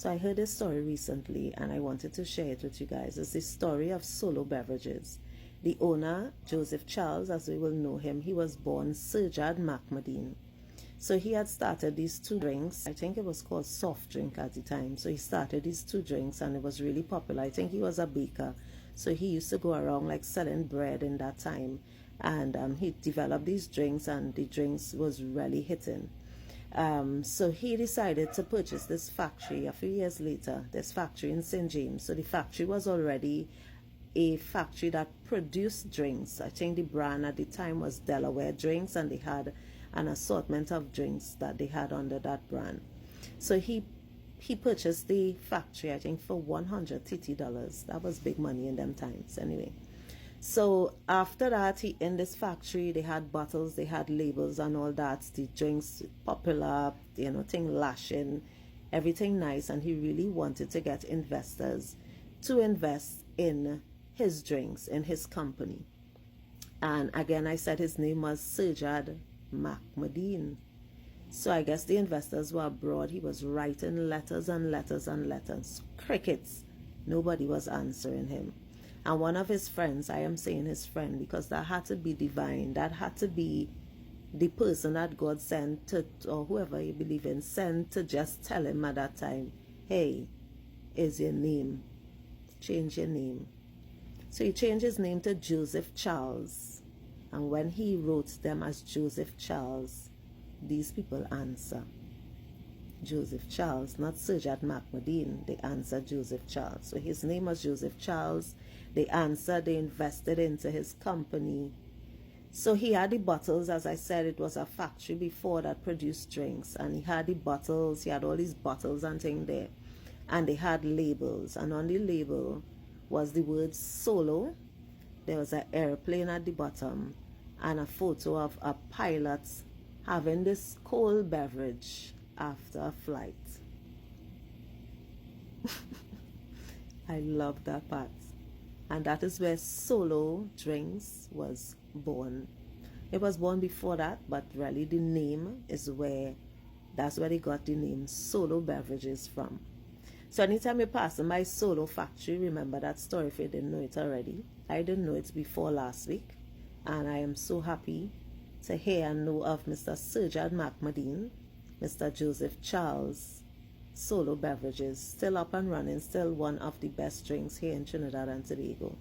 So I heard this story recently and I wanted to share it with you guys. It's the story of Solo Beverages. The owner, Joseph Charles, as we will know him, he was born Serjad Makmadeen. So he had started these two drinks. I think it was called soft drink at the time. So he started these two drinks and it was really popular. I think he was a baker. So he used to go around like selling bread in that time. And he developed these drinks and the drinks was really hitting. So he decided to purchase this factory a few years later, this factory in St. James. So the factory was already a factory that produced drinks. I think the brand at the time was Delaware Drinks, and they had an assortment of drinks that they had under that brand. So he purchased the factory, I think, for $100. That was big money in them times anyway. So after that, in this factory, they had bottles, they had labels and all that. The drinks popular, thing lashing, everything nice. And he really wanted to get investors to invest in his drinks, in his company. And again, I said his name was Serjad Makmadeen. So I guess the investors were abroad. He was writing letters and letters and letters. Crickets. Nobody was answering him. And one of his friends, I am saying his friend because that had to be divine. That had to be the person that God sent to, or whoever you believe in, sent to just tell him at that time, hey, is your name. Change your name. So he changed his name to Joseph Charles. And when he wrote them as Joseph Charles, these people answer. Joseph Charles, not Serjad Makmadeen. They answered Joseph Charles. So his name was Joseph Charles. They answered, they invested into his company. So he had the bottles, as I said, it was a factory before that produced drinks. And he had the bottles, he had all these bottles and things there. And they had labels. And on the label was the word solo. There was an airplane at the bottom and a photo of a pilot having this cold beverage after a flight. I love that part. And that is where Solo Drinks was born. It was born before that, but really the name is that's where they got the name Solo Beverages from. So anytime you pass my Solo factory, remember that story if you didn't know it already. I didn't know it before last week. And I am so happy to hear and know of Mr. Serjad Makmadeen, Mr. Joseph Charles, Solo Beverages, still up and running, still one of the best drinks here in Trinidad and Tobago.